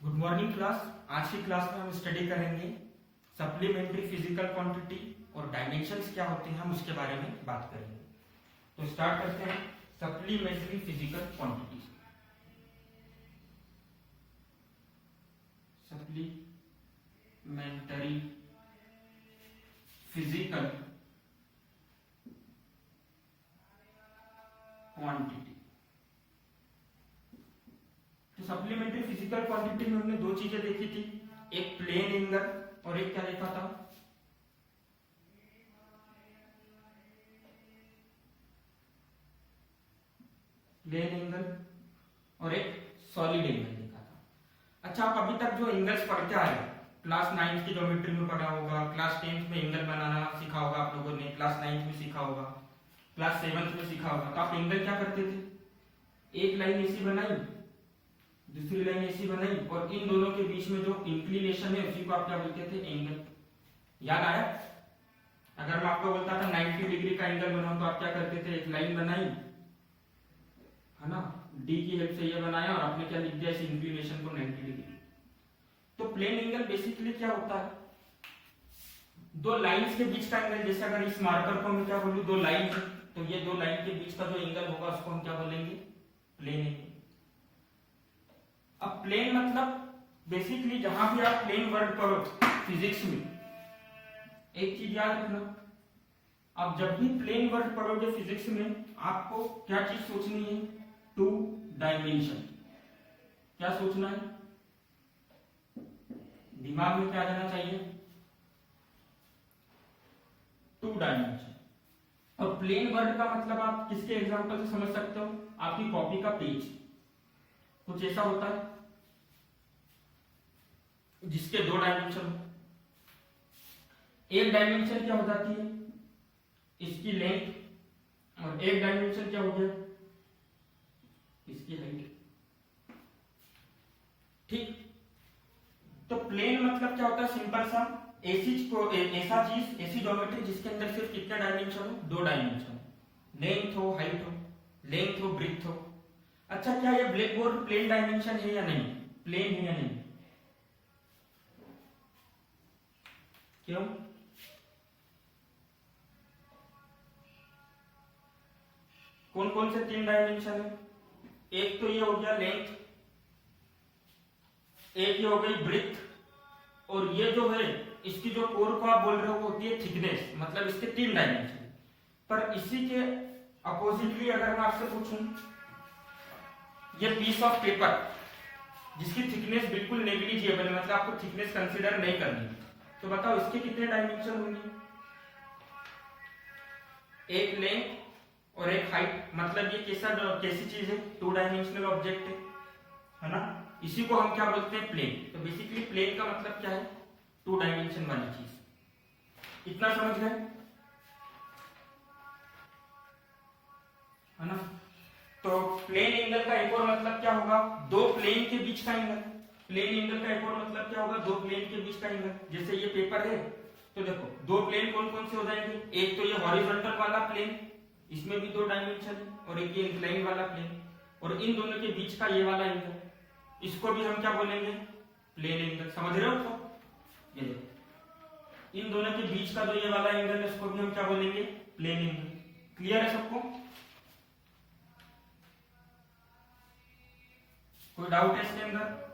Good morning class. आज की class में हम स्टडी करेंगे सप्लीमेंट्री फिजिकल क्वांटिटी और डायमेंशंस क्या होते हैं, हम उसके बारे में बात करेंगे। तो स्टार्ट करते हैं। Supplementary physical quantity. Supplementary physical quantity. तो सप्लीमेंट्री फिजिकल क्वांटिटी में हमने दो चीजें देखी थी, एक प्लेन एंगल और एक क्या देखा था, प्लेन एंगल और एक सॉलिड एंगल देखा था। अच्छा, आप अभी तक जो एंगल्स पढ़ते आए, क्लास 9th की ज्योमेट्री में पढ़ा होगा, क्लास 10th में एंगल बनाना सीखा होगा आप लोगों ने, क्लास 9th में सीखा होगा, क्लास 7th में सीखा होगा। तो आप एंगल क्या करते थे, एक लाइन ऐसी बनाई, दूसरी लाइन ऐसी बनाई और इन दोनों के बीच में जो इंक्लिनेशन है उसी को आप क्या बोलते थे, एंगल। याद आया? अगर मैं आपको बोलता था 90 डिग्री का एंगल बनाओ तो आप क्या करते थे, एक लाइन बनाई है ना, डी की हेल्प से ये बनाया और आपने क्या लिख दिया, इस इंक्लिनेशन को 90 डिग्री। तो प्लेन एंगल बेसिकली क्या होता है, दो लाइंस के बीच का एंगल। जैसे अगर इस मार्कर को मैं क्या बोलूं, दो लाइन है, तो ये दो लाइन के बीच का जो एंगल होगा उसको हम क्या बोलेंगे, प्लेन एंगल। अब प्लेन मतलब बेसिकली जहां भी आप प्लेन वर्ड पढ़ो फिजिक्स में, एक चीज याद रखना, आप जब भी प्लेन वर्ड पढ़ोगे फिजिक्स में आपको क्या चीज सोचनी है, टू डायमेंशन। क्या सोचना है, दिमाग में क्या जाना चाहिए, टू डायमेंशन। और प्लेन वर्ड का मतलब आप किसके एग्जांपल से समझ सकते हो, आपकी कॉपी का पेज कुछ ऐसा होता है जिसके दो डायमेंशन हो। एक डायमेंशन क्या हो जाती है, इसकी लेंथ, और एक डायमेंशन क्या हो गया, इसकी हाइट। ठीक, तो प्लेन मतलब क्या होता है, सिंपल सा ऐसा चीज, ऐसी ज्योमेट्री जिसके अंदर सिर्फ कितने डायमेंशन हो, दो डायमेंशन हो, लेंथ हो, हाइट हो, लेंथ हो, ब्रेड्थ हो। अच्छा, क्या ये ब्लैक बोर्ड प्लेन डायमेंशन है या नहीं, प्लेन है या नहीं, क्यों? कौन कौन से तीन डायमेंशन है, एक तो ये हो गया लेंथ, एक ये हो गई ब्रेड्थ, और ये जो है इसकी जो कोर को आप बोल रहे हो वो होती है थिकनेस, मतलब इसके तीन डायमेंशन। पर इसी के अपोजिटली अगर मैं आपसे पूछूं, ये पीस ऑफ पेपर जिसकी थिकनेस बिल्कुल नेग्लिजिबल है, मतलब आपको थिकनेस कंसीडर नहीं करनी, तो बताओ इसके कितने डायमेंशन होंगे, एक लेंथ और एक हाइट। मतलब ये कैसी चीज है, टू डायमेंशनल ऑब्जेक्ट है ना, इसी को हम क्या बोलते हैं, प्लेन। तो बेसिकली प्लेन का मतलब क्या है, टू डायमेंशन वाली चीज। इतना समझ गए है ना। तो प्लेन एंगल का एक और मतलब क्या होगा, दो प्लेन के बीच का एंगल। प्लेन एंगल का एक और मतलब क्या होगा, दो प्लेन के बीच का एंगल। जैसे ये पेपर है तो देखो दो प्लेन कौन कौन से हो जाएंगे, एक तो ये हॉरिजॉन्टल वाला प्लेन, इसमें भी दो डायमेंशन है, और एक ये इंक्लाइन वाला प्लेन, और इन दोनों के बीच का ये वाला एंगल, इसको भी हम क्या बोलेंगे, प्लेन एंगल। समझ रहे हो? तो ये देखो इन दोनों के बीच का जो ये वाला एंगल है उसको भी हम क्या बोलेंगे, प्लेन एंगल। क्लियर है सबको? कोई डाउट है इसके अंदर?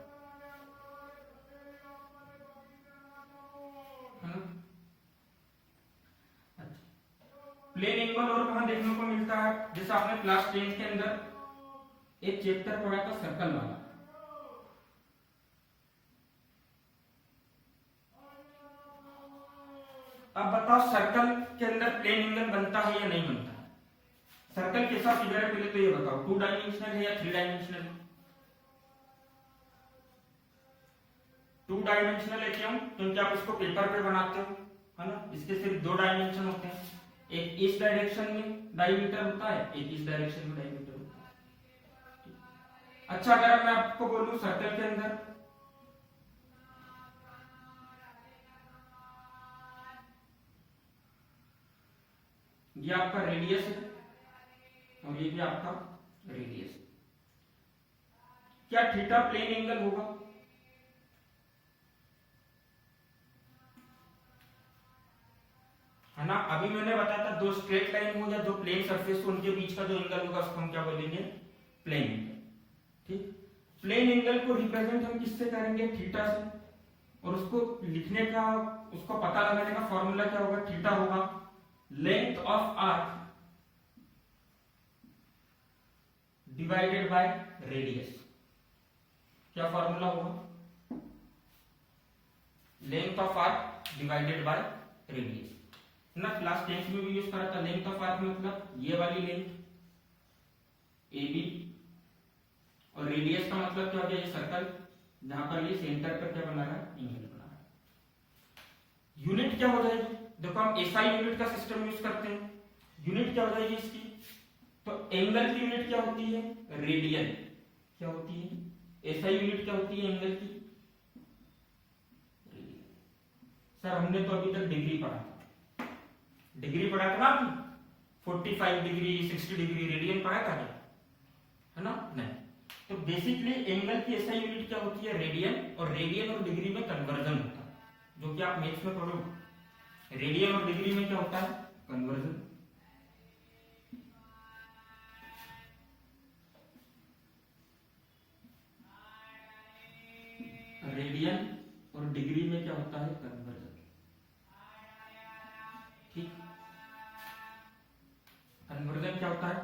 प्लेन एंगल और कहां देखने को मिलता है, जैसे आपने क्लास 10 के अंदर एक चैप्टर पढ़ा था सर्कल वाला। अब बताओ सर्कल के अंदर प्लेन एंगल बनता है या नहीं बनता है? सर्कल कैसा फिगर है पहले तो ये बताओ, टू डायमेंशनल है या थ्री डायमेंशनल है? टू डायमेंशनल है क्यों? क्योंकि आप इसको पेपर पे बनाते हो है ना, इसके सिर्फ दो डायमेंशन होते हैं, एक इस डायरेक्शन में डायमीटर होता है, एक इस डायरेक्शन में डायमीटर होता है। अच्छा, अगर मैं आपको बोलूं सर्कल के अंदर ये आपका रेडियस है और ये भी आपका रेडियस, क्या थीटा प्लेन एंगल होगा? है ना। अभी मैंने बताया था दो स्ट्रेट लाइन हो या दो प्लेन सरफेस हो, उनके बीच का जो एंगल होगा उसको हम क्या बोलेंगे, प्लेन एंगल। ठीक, प्लेन एंगल को रिप्रेजेंट हम किससे करेंगे, थीटा से। और उसको लिखने का, उसको पता लगाने का फॉर्मूला क्या होगा, थीटा होगा length of arc divided by radius. क्या फॉर्मूला होगा, length of arc divided by radius ना। क्लास 10th में भी यूज करा था। लेंथ ऑफ आर्क मतलब ये वाली लेंथ ए बी, और रेडियस का मतलब क्या हो गया, ये सर्कल जहां पर ये सेंटर पर क्या बना रहा है, एंगल बना रहा है। यूनिट क्या हो जाएगी, देखो हम एसआई यूनिट का सिस्टम यूज करते हैं। यूनिट क्या हो जाएगी इसकी, तो एंगल की यूनिट क्या होती है, रेडियन। क्या होती है, एसआई यूनिट क्या होती है एंगल की, रेडियन। सर हमने तो अभी तक डिग्री पढ़ा था, डिग्री पढ़ा था ना आपने, 45 डिग्री 60 डिग्री रेडियन पढ़ा था क्या, है ना, नहीं। तो बेसिकली एंगल की एसआई यूनिट क्या होती है, रेडियन। और रेडियन और डिग्री में कन्वर्जन होता है, जो कि आप मैथ्स में पढ़ोगे। रेडियन और डिग्री में क्या होता है, कन्वर्जन। रेडियन और डिग्री में क्या होता है, कन्वर्जन। ठीक, कन्वर्जन क्या होता है,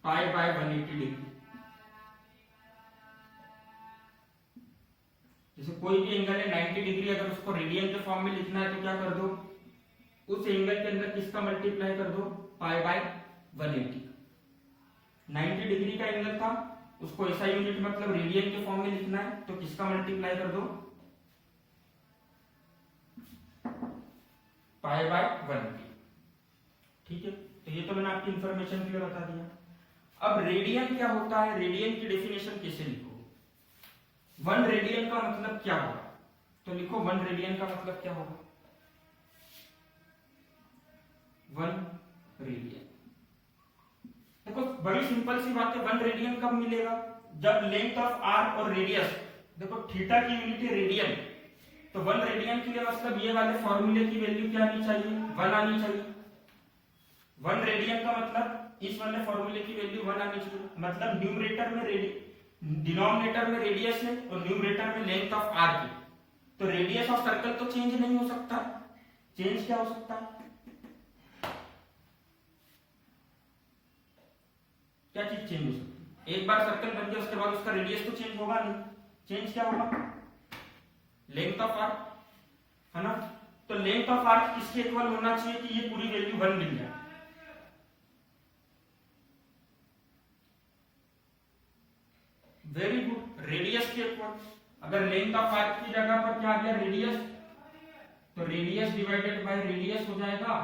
पाई बाय 180 डिग्री। जैसे कोई भी एंगल है 90 डिग्री, अगर उसको रेडियन के फॉर्म में लिखना है तो क्या कर दो, उस एंगल के अंदर किसका मल्टीप्लाई कर दो, पाई बाय 180। 90 डिग्री का एंगल था, उसको ऐसा यूनिट मतलब रेडियन के फॉर्म में लिखना है तो किसका मल्टीप्लाई कर दो, पाई बाय 180। ठीक है, तो ये तो मैंने आपकी इंफॉर्मेशन के लिए बता दिया। अब रेडियन क्या होता है, रेडियन की डेफिनेशन कैसे लिखोगे। 1 रेडियन का मतलब क्या होगा, तो लिखो 1 रेडियन का मतलब क्या होगा, 1 रेडियन। देखो बड़ी सिंपल सी बात है, 1 रेडियन कब मिलेगा, जब लेंथ ऑफ आर्क और रेडियस, देखो थीटा की यूनिट है रेडियन, तो 1 रेडियन के लिए मतलब ये वाले फॉर्मूले की वैल्यू क्या आनी चाहिए, 1 आनी चाहिए। 1 रेडियन का मतलब इस वाले फॉर्मूले की वैल्यू 1 आनी चाहिए। मतलब न्यूमरेटर में डिनोमिनेटर में रेडियस है और न्यूमरेटर में लेंथ ऑफ आर्क है, तो रेडियस ऑफ सर्कल तो चेंज नहीं हो सकता। चेंज क्या हो सकता है, क्या चीज चेंज हो सकती है, एक बार सर्कल बन गया उसके बाद उसका रेडियस तो चेंज होगा नहीं। चेंज क्या होगा, लेंथ ऑफ आर्क, है ना। तो लेंथ ऑफ आर्क किसके इक्वल होना चाहिए कि ये पूरी वैल्यू 1 मिल जाए, वेरी गुड, रेडियस के इक्वल। अगर लेंथ ऑफ आर्क की जगह पर क्या आ गया, रेडियस, तो रेडियस डिवाइडेड बाय रेडियस हो जाएगा,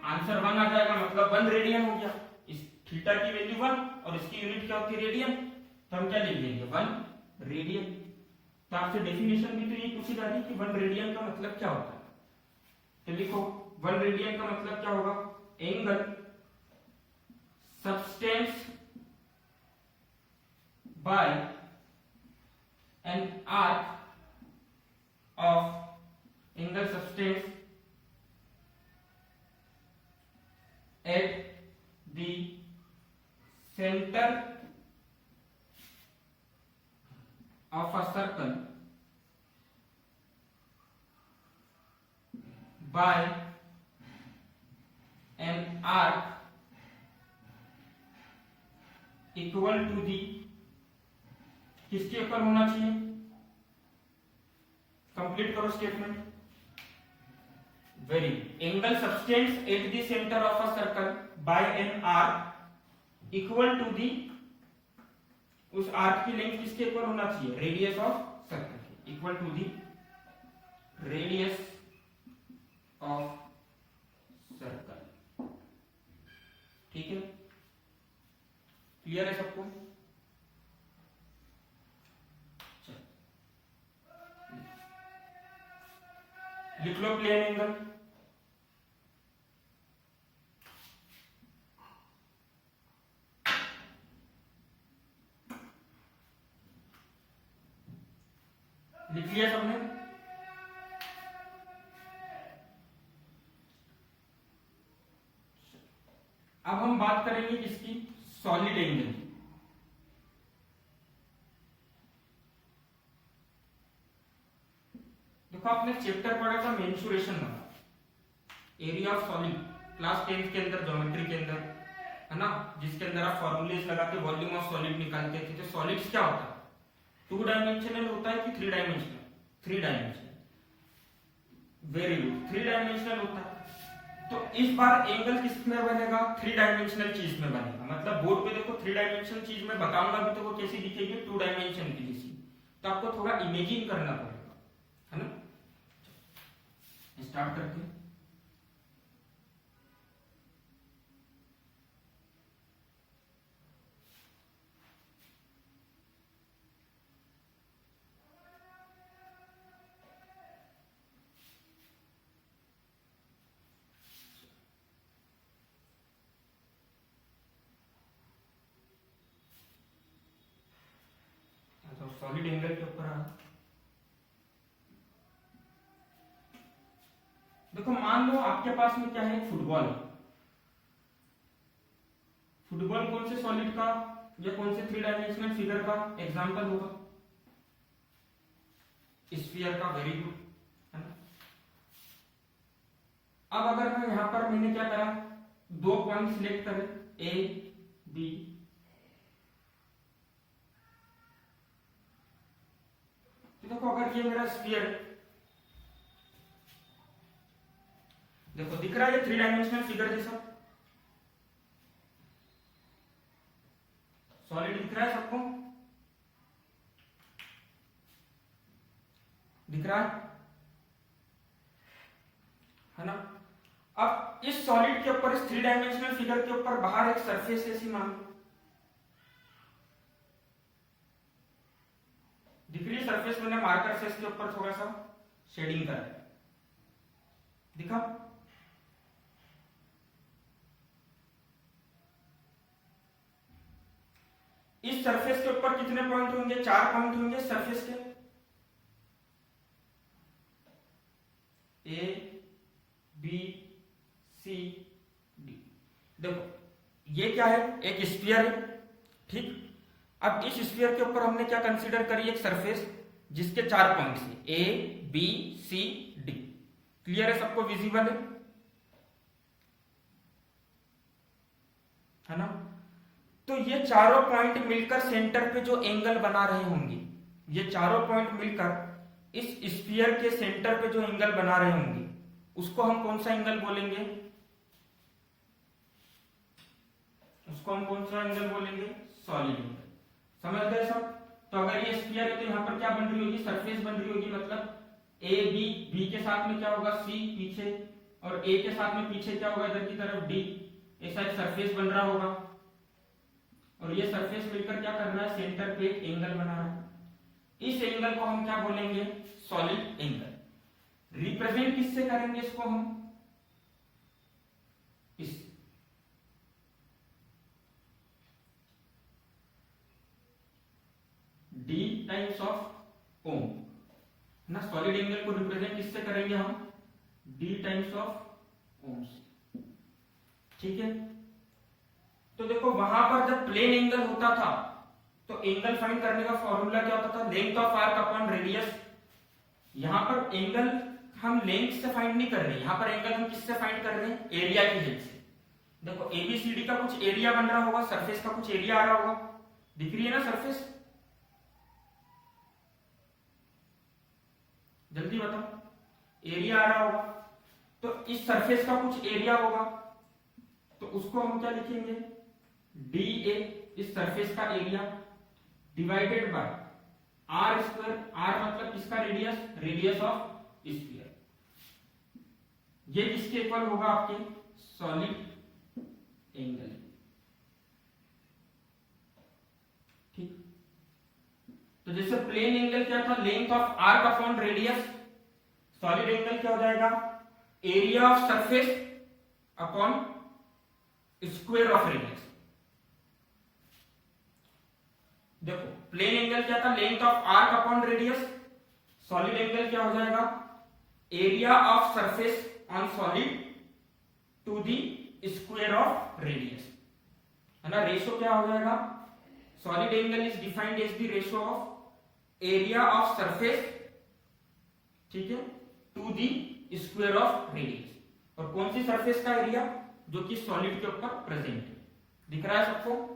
आंसर 1 आ जाएगा, मतलब 1 रेडियन हो गया। इस थीटा की वैल्यू 1 और इसकी यूनिट क्या होती है, रेडियन, तो हम क्या लिख देंगे, 1 रेडियन। तो आपसे डेफिनेशन भी तो ये पूछी जा रही है कि 1 रेडियन का मतलब क्या होता है, तो लिखो 1 रेडियन का मतलब क्या होगा, angle subtends by an arc of angle substance at the center of a circle by an arc equal to the, किसके ऊपर होना चाहिए, कंप्लीट करो statement. Very, angle subtends at the centre of a circle by an arc equal to the, उस arc की length किसके equal होना चाहिए, radius of circle equal to the radius of circle. ठीक है, क्लियर है सबको। लिख लो प्लेन एंगल, लिख लिया सबने। अब हम बात करेंगे किसकी, सॉलिड एंगल की। देखो आपने चैप्टर पढ़ा था मेंसुरेशन वाला, एरिया ऑफ सॉलिड, क्लास 10 के अंदर ज्योमेट्री के अंदर, है ना, जिसके अंदर आप फॉर्मूलेस लगा के वॉल्यूम ऑफ सॉलिड निकालते थे। तो सॉलिड्स क्या होता है, 2 डायमेंशनल होता है कि 3 dimensional? 3 dimensional. Very good, 3 dimensional होता है। तो इस बार एंगल किस में बनेगा, 3 डायमेंशनल चीज में बनेगा। मतलब बोर्ड पे देखो 3 डायमेंशनल चीज में बताऊंगा भी तो वो कैसी दिखेगी, 2 डायमेंशन की जैसी। तो आपको थोड़ा इमेजिन करना पड़ेगा, है ना। स्टार्ट करते हैं। सॉलिड एंगल के ऊपर आ, देखो मान लो आपके पास में क्या है, फुटबॉल। फुटबॉल कौन से सॉलिड का या कौन से 3 डायमेंशनल फिगर का एग्जांपल होगा, स्फीयर का। वेरी गुड, है ना। अब अगर मैं यहां पर मैंने क्या करा, 2 पॉइंट सिलेक्ट करे, ए बी, देखो अगर ये मेरा स्फीयर, देखो दिख रहा है ये 3 डायमेंशनल फिगर जैसा, सॉलिड दिख रहा है सबको, दिख रहा है ना। अब इस सॉलिड के ऊपर, इस 3 डायमेंशनल फिगर के ऊपर बाहर एक सरफेस ऐसी मान दिख रही है, सरफेस मैंने मार्कर से इसके ऊपर थोड़ा सा शेडिंग करा है, दिखा। इस सरफेस के ऊपर कितने पॉइंट होंगे, 4 पॉइंट होंगे सरफेस के, ए बी सी डी। देखो ये क्या है, एक स्फीयर है, ठीक। अब इस स्फीयर के ऊपर हमने क्या कंसीडर करी, एक सरफेस जिसके 4 पॉइंट्स है, A B C D. Clear है, सबको विजिबल है ना। तो ये चारों पॉइंट मिलकर सेंटर पे जो एंगल बना रहे होंगे, ये चारों पॉइंट मिलकर इस स्फीयर के सेंटर पे जो एंगल बना रहे होंगे, उसको हम कौन सा एंगल बोलेंगे, उसको हम कौन सा एंगल बोलेंगे, सॉलिड एंगल। समझ गए सब। तो अगर ये स्फीयर है तो यहाँ पर क्या बन रही होगी, सरफेस बन रही होगी। मतलब ए बी, बी के साथ में क्या होगा, सी पीछे, और ए के साथ में पीछे क्या होगा, इधर की तरफ डी। ऐसा एक सरफेस बन रहा होगा, और ये सरफेस मिलकर क्या कर रहा है, सेंटर पे एक एंगल बना रहा है। इस एंगल को हम क्या बोलेंगे, सॉलिड एंगल। रिप्रेजेंट किससे करेंगे इसको हम, इस डी टाइम्स ऑफ ओम ना। सॉलिड एंगल को रिप्रेजेंट किससे करेंगे हम, डी टाइम्स ऑफ ओम से, ठीक है। तो देखो वहां पर जब प्लेन एंगल होता था तो एंगल फाइंड करने का फॉर्मूला क्या होता था, length of arc upon radius. यहां पर एंगल हम लेंथ से फाइंड नहीं कर रहे, यहां पर एंगल हम किससे फाइंड कर रहे हैं, एरिया की हेल्प से। देखो एबीसीडी का कुछ एरिया बन रहा होगा, सरफेस का कुछ एरिया आ रहा होगा, दिख रही है ना सरफेस, जल्दी बताओ, एरिया आ रहा होगा। तो इस सरफेस का कुछ एरिया होगा, तो उसको हम क्या लिखेंगे, डी ए, इस सरफेस का area, divided by r square. R मतलब किसका रेडियस, रेडियस ऑफ स्फीयर। ये किसके इक्वल होगा, आपके सॉलिड एंगल, ठीक। तो जैसे प्लेन एंगल क्या था, length of arc upon radius, solid angle क्या हो जाएगा, area of surface upon square of radius. देखो प्लेन एंगल क्या था, length of arc upon radius, solid angle क्या हो जाएगा, area of surface on solid to the square of radius, है ना। रेशो क्या हो जाएगा, solid angle is defined as the ratio of area of surface, ठीक है, to the square of radius. और कौन सी सरफेस का एरिया, जो कि सॉलिड के ऊपर प्रेजेंट है। दिख रहा है सबको,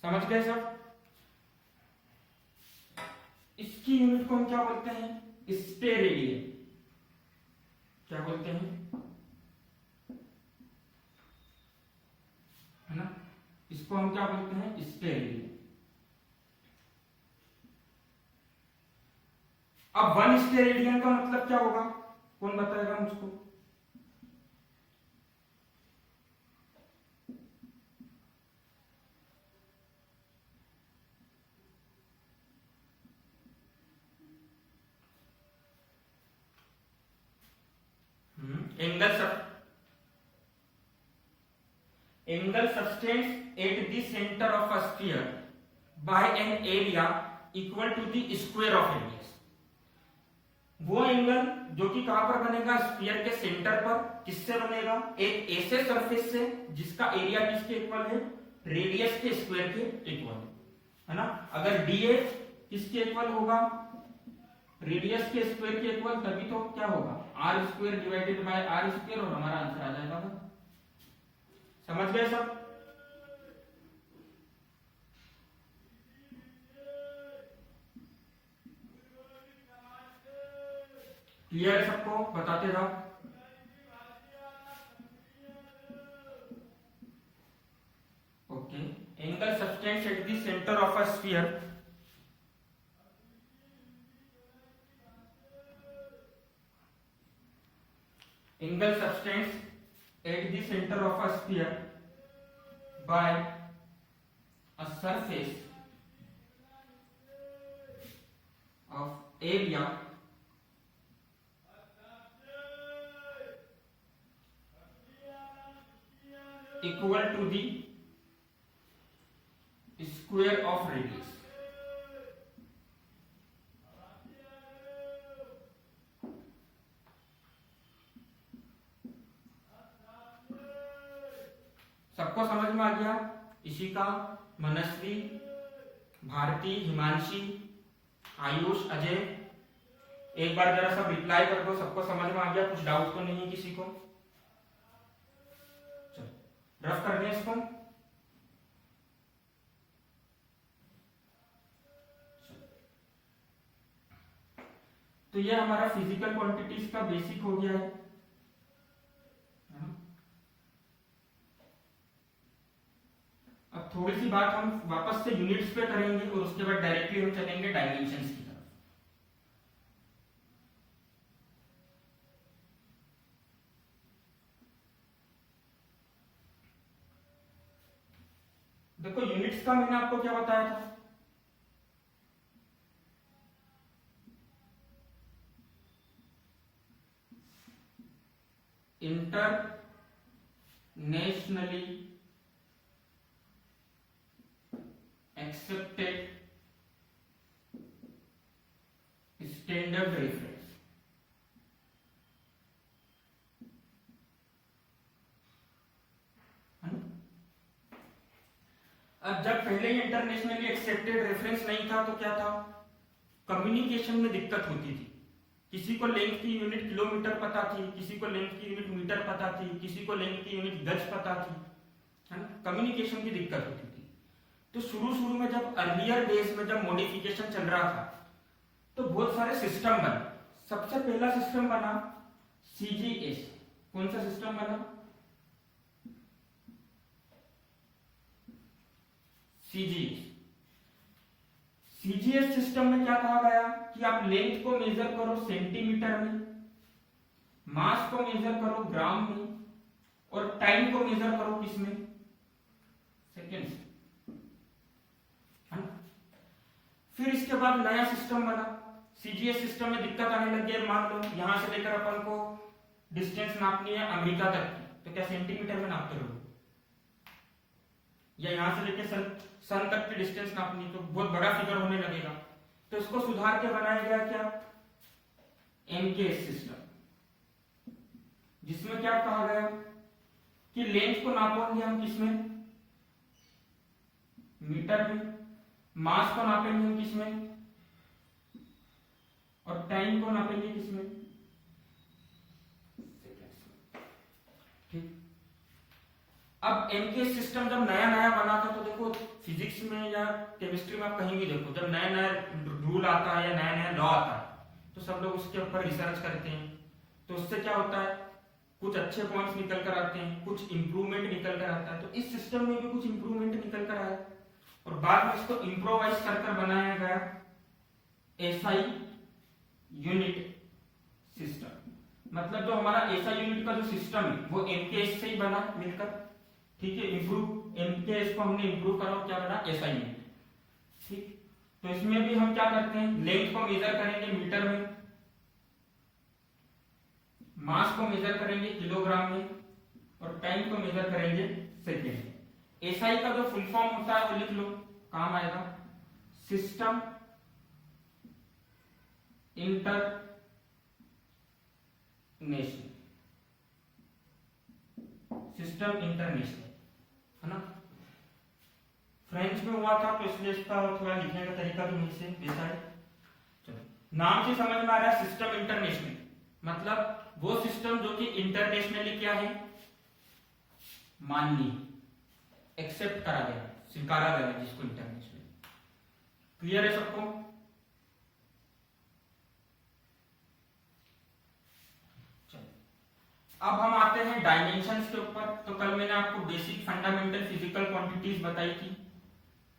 समझ गए सब। इसकी यूनिट को हम क्या बोलते हैं, स्टेरेडियन। क्या बोलते हैं, है ना, इसको हम क्या बोलते हैं, स्टेरेडियन। अब 1 स्टेरेडियन का मतलब क्या होगा, कौन बताएगा मुझको। Angle subtends at the centre of a sphere by an area equal to the square of radius. वो एंगल जो कि कहां पर बनेगा, स्फीयर के सेंटर पर। किससे बनेगा, एक ऐसे सरफेस से जिसका एरिया किसके इक्वल है, रेडियस के स्क्वायर के इक्वल है ना। अगर डीए किसके इक्वल होगा, रेडियस के स्क्वायर के इक्वल, तभी तो क्या होगा, r square divided by r square, और हमारा आंसर आ जाएगा। समझ गए सब। क्लियर है सबको, बताते जाओ। Okay, angle subtends at the centre of a sphere angle subtends at the center of a sphere by a surface of area equal to the square of radius। सबको समझ में आ गया। इशिका, मनस्वी, भारती, हिमांशी, आयुष, अजय, एक बार जरा सब रिप्लाई कर दो। सबको समझ में आ गया, कुछ डाउट तो नहीं है किसी को। चलो रफ कर दें इसको। तो ये हमारा फिजिकल क्वांटिटीज का बेसिक हो गया है। अब थोड़ी सी बात हम वापस से यूनिट्स पे करेंगे और उसके बाद डायरेक्टली हम चलेंगे डायमेंशंस की तरफ। देखो यूनिट्स का मैंने आपको क्या बताया था, इंटरनेशनली accepted standard reference। अब जब पहले ही इंटरनेशनली एक्सेप्टेड रेफरेंस नहीं था तो क्या था, कम्युनिकेशन में दिक्कत होती थी। किसी को लेंथ की यूनिट किलोमीटर पता थी, किसी को लेंथ की यूनिट मीटर पता थी, किसी को लेंथ की यूनिट गज पता थी, है ना। कम्युनिकेशन की दिक्कत होती थी। तो शुरू शुरू में जब अर्लियर डेज में जब मॉडिफिकेशन चल रहा था तो बहुत सारे सिस्टम बने। सबसे पहला सिस्टम बना सीजीएस। कौन सा सिस्टम बना, सीजीएस। सीजीएस सिस्टम में क्या कहा गया कि आप लेंथ को मेजर करो सेंटीमीटर में, मास को मेजर करो ग्राम में, और टाइम को मेजर करो किसमें, सेकेंड्स। फिर इसके बाद नया सिस्टम बना सीजीएस सिस्टम में दिक्कत आने लगी है। मान लो यहां से लेकर अपन को डिस्टेंस नापनी है अमेरिका तक की, तो क्या सेंटीमीटर में नापते रहो, या यहां से लेकर सन तक की डिस्टेंस नापनी तो बहुत बड़ा फिगर होने लगेगा। तो इसको सुधार के बनाया गया क्या, एमकेएस सिस्टम। जिसमें क्या कहा गया कि लेंथ को नापेंगे हम किसमें, मीटर में, मास को नापेंगे हम किसमें, और टाइम को नापेंगे किसमें, ठीक। अब एमके सिस्टम जब नया नया बना था, तो देखो फिजिक्स में या केमिस्ट्री में आप कहीं भी देखो, जब नया नया रूल आता है या नया नया लॉ आता है तो सब लोग उसके ऊपर रिसर्च करते हैं। तो उससे क्या होता है, कुछ अच्छे पॉइंट्स निकल कर आते हैं, कुछ इंप्रूवमेंट निकल कर आता है। तो इस सिस्टम में भी कुछ इंप्रूवमेंट निकल कर आया और बाद में इसको इम्प्रोवाइज कर बनाया गया एसआई यूनिट सिस्टम। मतलब जो हमारा एसआई यूनिट का जो सिस्टम है वो एमकेएस से ही बना मिलकर, ठीक है। इंप्रूव एमकेएस को हमने इंप्रूव करा और क्या बना एसआई यूनिट, ठीक। तो इसमें भी हम क्या करते हैं, लेंथ को मेजर करेंगे मीटर में, मास को मेजर करेंगे किलोग्राम में, और टाइम को मेजर करेंगे सेकेंड में। एसआई का जो फुल फॉर्म होता है वो लिख लो, काम आएगा, सिस्टम इंटरनेशनल, सिस्टम इंटरनेशनल, है ना। फ्रेंच में हुआ था तो इसलिए इसका थोड़ा लिखने का तरीका भी मुझसे वैसा है। चलो, नाम से समझ में आ रहा है सिस्टम इंटरनेशनल, मतलब वो सिस्टम जो कि इंटरनेशनली क्या है, माननीय, एक्सेप्ट करा गया, स्वीकारा गया, जिसको इंटरनेशनल। क्लियर है सबको? अब हम आते हैं डायमेंशंस के ऊपर। तो कल मैंने आपको बेसिक फंडामेंटल फिजिकल क्वांटिटीज बताई थी।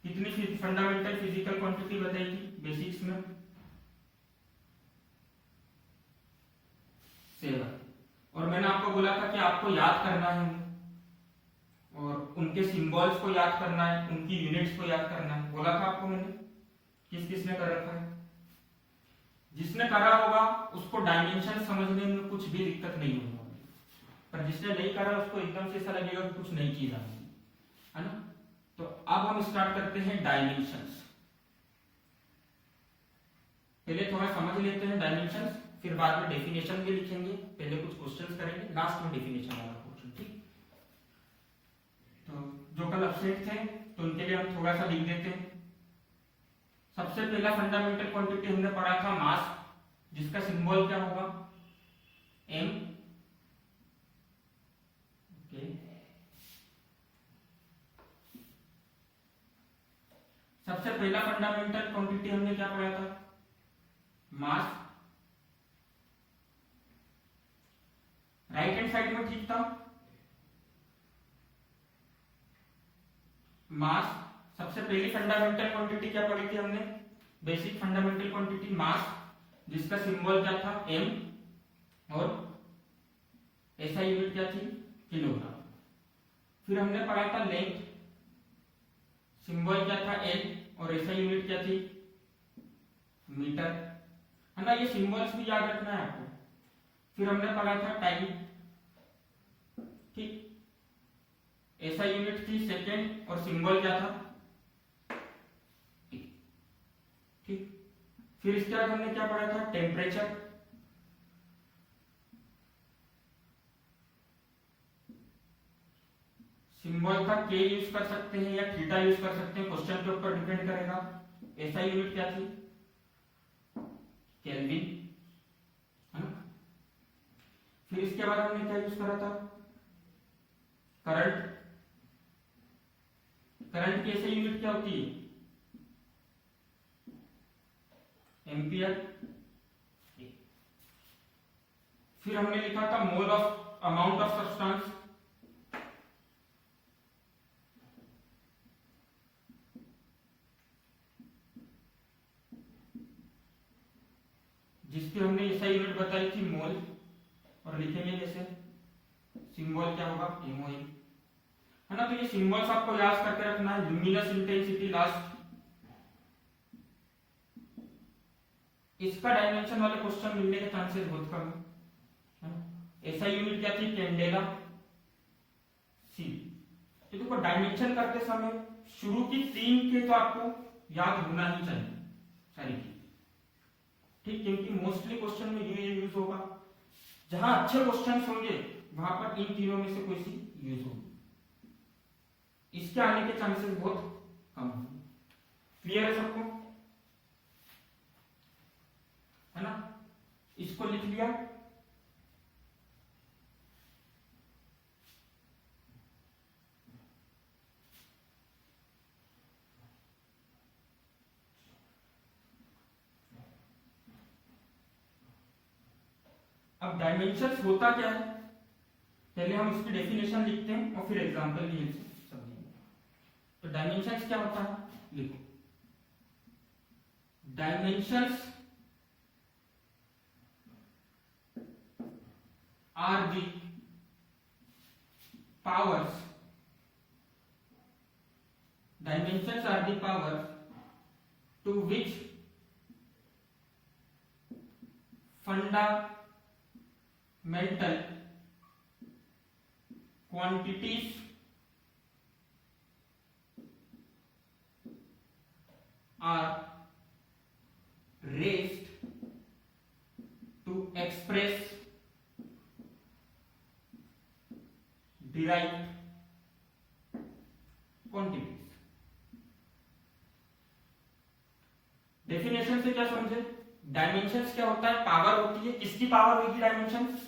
कितनी फंडामेंटल फिजिकल क्वांटिटी बताई थी बेसिक्स में? 7। और मैंने आपको बोला था कि आपको याद करना है और उनके सिंबल्स को याद करना है, उनकी यूनिट्स को याद करना है। बोला था आपको मैंने, किस किसने कर रखा है? जिसने करा होगा उसको डायमेंशन समझने में कुछ भी दिक्कत नहीं होगा, पर जिसने नहीं करा उसको एकदम से ऐसा लगेगा कि कुछ नई चीज आ गई, है ना। तो अब हम स्टार्ट करते हैं डायमेंशंस। पहले थोड़ा समझ लेते हैं डायमेंशंस, फिर बाद में डेफिनेशन भी लिखेंगे। पहले कुछ क्वेश्चंस करेंगे, लास्ट में डेफिनेशन वाला क्वेश्चन, ठीक। तो जो कल अपसेट थे तो उनके लिए हम थोड़ा सा लिख देते हैं। सबसे पहला फंडामेंटल क्वांटिटी हमने पढ़ा था मास, जिसका सिंबल क्या होगा, एम। सबसे पहला फंडामेंटल क्वांटिटी हमने क्या पढ़ा था, मास। राइट हैंड साइड में ठीक था, मास। सबसे पहली फंडामेंटल क्वांटिटी क्या पढ़ी थी हमने, बेसिक फंडामेंटल क्वांटिटी मास, जिसका सिंबल क्या था, एम, और एसआई यूनिट क्या थी, किलोग्राम। फिर हमने पढ़ा था लेंथ, सिंबल क्या था, एल, और एसआई यूनिट क्या थी, मीटर, है ना। ये सिंबल्स भी याद रखना है आपको। फिर हमने पढ़ा था टाइम, ठीक। एसआई यूनिट थी सेकेंड और सिंबल क्या था, ठीक। फिर इसके बाद हमने क्या पढ़ा था, टेम्परेचर, सिंबल था के यूज कर सकते हैं या थीटा यूज कर सकते हैं, क्वेश्चन के ऊपर डिपेंड करेगा। एसआई यूनिट क्या थी, केल्विन, है ना। फिर इसके बाद हमने क्या यूज करा था, करंट। करंट की एसआई यूनिट क्या होती है, एम्पियर। फिर हमने लिखा था mole of amount of substance, जिसकी हमने एसआई यूनिट बताई थी मोल, और लिखेंगे जैसे सिंबल क्या होगा, एमओई, है ना। तो ये सिंबल्स आपको याद करके रखना है। ल्यूमिनस इंटेंसिटी लास्ट, इसका डायमेंशन वाले क्वेश्चन मिलने के चांसेस बहुत कम है ना। एसआई यूनिट क्या थी, कैंडेला, सी। तो देखो डायमेंशन करते समय शुरू की 3 के तो आपको याद होना ही चाहिए सारी चीज, ठीक। क्योंकि मोस्टली क्वेश्चन में ये यूज होगा। जहां अच्छे क्वेश्चन होंगे वहां पर इन तीनों में से कोई सी यूज होगी, इसके आने के चांसेस बहुत कम होंगे। क्लियर है सबको, है ना? इसको लिख लिया। अब डायमेंशंस होता क्या है, पहले हम इसकी डेफिनेशन लिखते हैं और फिर एग्जांपल भी समझेंगे। तो डायमेंशंस क्या होता है, लिखो। Dimensions are the powers, dimensions are the powers to which fundamental quantities are raised to express derived quantities। Definition से क्या समझे, डायमेंशंस क्या होता है, पावर होती है। किसकी पावर होगी डायमेंशंस,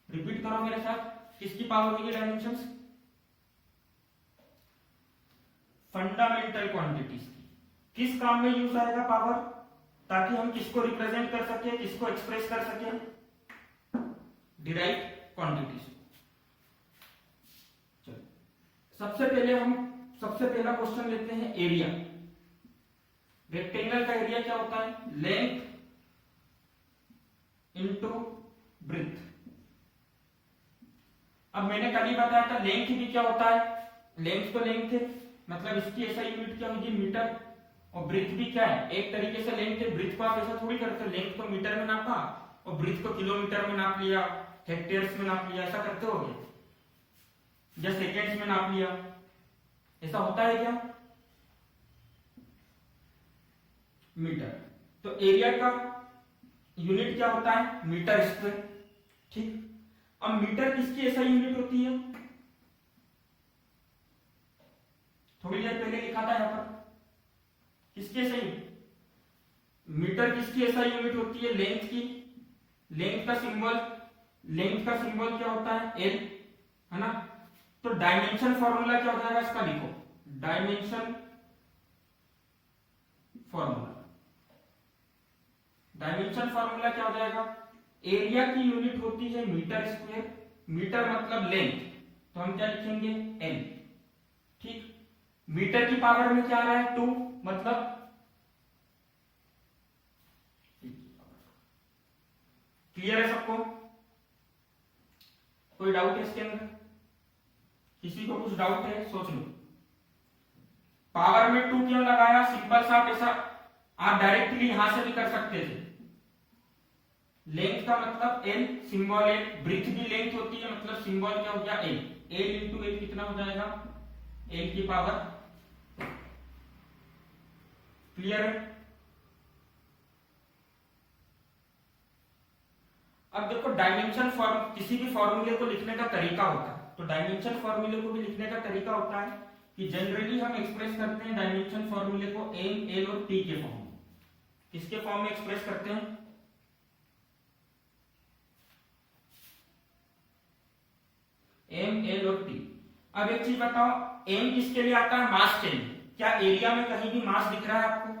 रिपीट करो मेरे साथ, किसकी पावर होगी डायमेंशंस, फंडामेंटल क्वांटिटीज की। किस काम में यूज आएगा पावर, ताकि हम किसको रिप्रेजेंट कर सके, किसको एक्सप्रेस कर सके, डिराइव्ड क्वांटिटीज। चलो सबसे पहला क्वेश्चन लेते हैं, एरिया। रेक्टेंगल का एरिया क्या होता है, लेंथ इंटू ब्रेथ। अब मैंने कल ही बताया था लेंथ भी क्या होता है, लेंथ तो लेंथ है, मतलब इसकी ऐसा यूनिट क्या होगी, मीटर। और ब्रेथ भी क्या है, एक तरीके से लेंथ है। ब्रेथ को आप ऐसा थोड़ी करते हो, लेंथ को मीटर में नापा और ब्रेथ को किलोमीटर में नाप लिया, हेक्टेयर्स में नाप लिया, ऐसा करते हो या सेकेंड्स में नाप लिया, ऐसा होता है क्या, मीटर। तो एरिया का यूनिट क्या होता है, मीटर स्क्वायर। ठीक, अब मीटर किसकी ऐसा यूनिट होती है, थोड़ी देर पहले लिखा था यहां पर, किसकी ऐसा यूनिट, मीटर किसकी ऐसा यूनिट होती है, लेंथ की। लेंथ का सिंबल क्या होता है, एल, है ना? तो डायमेंशन फॉर्मूला क्या हो जाएगा इसका, लिखो, डायमेंशन फॉर्मूला। डायमेंशन फॉर्मूला क्या हो जाएगा, एरिया की यूनिट होती है मीटर स्क्वायर, मीटर मतलब लेंथ, तो हम क्या लिखेंगे, एल। ठीक, मीटर की पावर में क्या आ रहा है, 2, मतलब क्लियर है सबको, कोई डाउट है इसके अंदर, किसी को कुछ डाउट है, सोच लो। पावर में 2 क्यों लगाया, सिंपल सा, ऐसा आप डायरेक्टली यहां से भी कर सकते थे। लेंथ का मतलब एल, सिंबल एल, ब्रेथ भी लेंथ होती है, मतलब सिंबल क्या हो गया, एल। एल इंटू एल कितना हो जाएगा, एल की पावर। क्लियर है? अब देखो डायमेंशन किसी भी फॉर्मूले को लिखने का तरीका होता है, तो डायमेंशन फॉर्मूले को भी लिखने का तरीका होता है कि जनरली हम एक्सप्रेस करते हैं डायमेंशन फॉर्मूले को एम, एल और टी के फॉर्म में। किसके फॉर्म में एक्सप्रेस करते हैं, एम, एल और टी। अब एक चीज बताओ, एम किसके लिए आता है, मास के लिए। क्या एरिया में कहीं भी मास दिख रहा है आपको,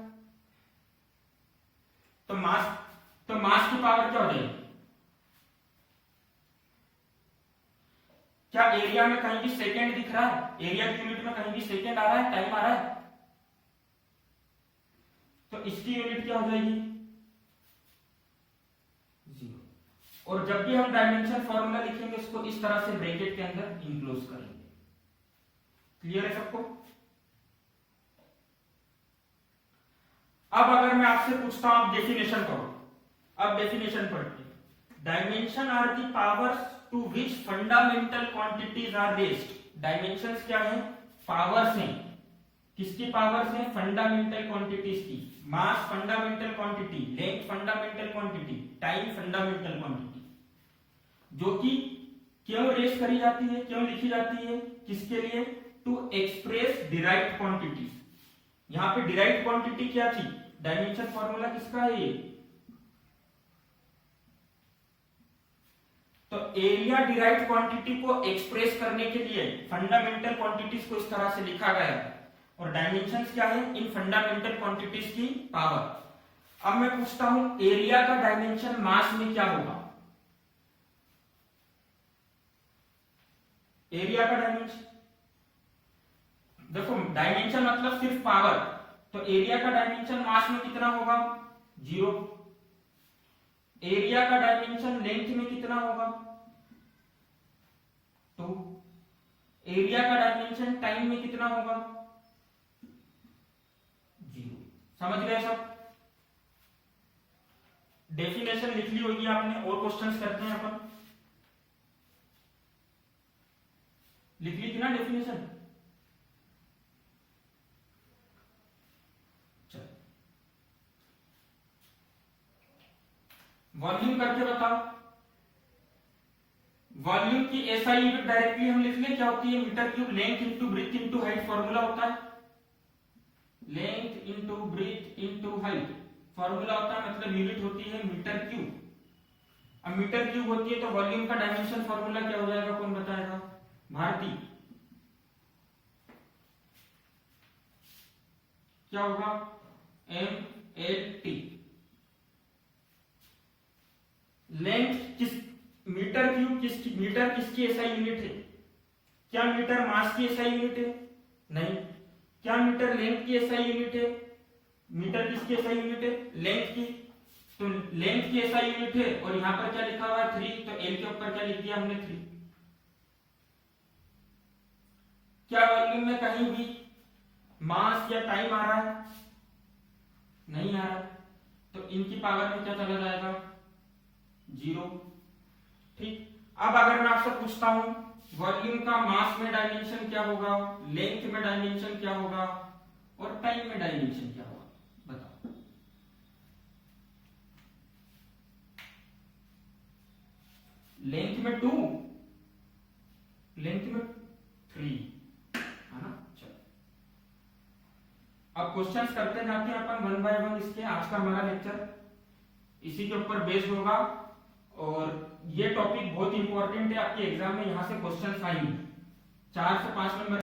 तो मास की पावर क्या हो जाएगी, क्या एरिया में कहीं भी सेकेंड दिख रहा है, एरिया की यूनिट में कहीं भी सेकेंड आ रहा है, टाइम आ रहा है, तो इसकी यूनिट क्या हो जाएगी, 0। और जब भी हम डायमेंशन फॉर्मूला लिखेंगे इसको इस तरह से ब्रैकेट के अंदर इंक्लोज करेंगे। क्लियर है सबको? अब अगर मैं आपसे पूछता हूं, आप डेफिनेशन करो। अब डेफिनेशन पढ़ते हैं, dimension are the powers to which fundamental quantities are raised. Dimensions क्या है, पावर्स हैं। किसकी पावर्स हैं, फंडामेंटल क्वांटिटीज की। Mass fundamental quantity, length fundamental quantity, time fundamental quantity, जो कि क्यों रेस करी जाती है, क्यों लिखी जाती है, किसके लिए? To express derived quantities. यहां पे डिराइव्ड क्वांटिटी क्या थी? डायमेंशन फॉर्मूला किसका है ये? तो एरिया डिराइव्ड क्वांटिटी को एक्सप्रेस करने के लिए फंडामेंटल क्वांटिटीज को इस तरह से लिखा गया है, और डायमेंशंस क्या है? इन फंडामेंटल क्वांटिटीज की पावर। अब मैं पूछता हूं एरिया का डायमेंशन मास में क्या होगा? एरिया का डायमेंशन, देखो डायमेंशन मतलब सिर्फ पावर, तो एरिया का डायमेंशन मास में कितना होगा? 0। एरिया का डायमेंशन लेंथ में कितना होगा? 2। एरिया का डायमेंशन टाइम में कितना होगा? 0। समझ गए सब? डेफिनेशन लिख ली होगी आपने, और क्वेश्चंस करते हैं अपन। लिख ली थी ना डेफिनेशन? वॉल्यूम करके बताओ। वॉल्यूम की एसआई यूनिट डायरेक्टली हम लिख लें, क्या होती है? Metre cube. Length into breadth into height formula होता है। Length into breadth into height formula होता है, मतलब यूनिट होती है मीटर क्यूब। अब मीटर क्यूब होती है तो वॉल्यूम का डायमेंशन फॉर्मूला क्या हो जाएगा? कौन बताएगा? भारती, क्या होगा? MLT। लेंथ किस, मीटर क्यूब किसकी, मीटर किसकी एसआई यूनिट है? क्या मीटर मास की एसआई यूनिट है? नहीं। क्या मीटर लेंथ की एसआई यूनिट है? मीटर किसकी एसआई यूनिट है? लेंथ की। तो लेंथ की एसआई यूनिट है, और यहां पर क्या लिखा हुआ है? 3, तो एल के ऊपर क्या लिख दिया हमने? 3। क्या वॉल्यूम में कहीं भी मास या टाइम आ रहा है? नहीं आ रहा, तो इनकी पावर में क्या चला जाएगा? 0। ठीक। अब अगर मैं आपसे पूछता हूं वॉल्यूम का मास में डायमेंशन क्या होगा, लेंथ में डायमेंशन क्या होगा, और टाइम में डायमेंशन क्या होगा, बताओ। लेंथ में 2, लेंथ में 3, है ना? चलो अब क्वेश्चंस करते जाते हैं अपन 1 बाय 1। इसके आज का हमारा लेक्चर इसी के ऊपर बेस्ड होगा, और ये टॉपिक बहुत इंपॉर्टेंट है आपके एग्जाम में। यहां से क्वेश्चंस आएंगे 4 से 5 नंबर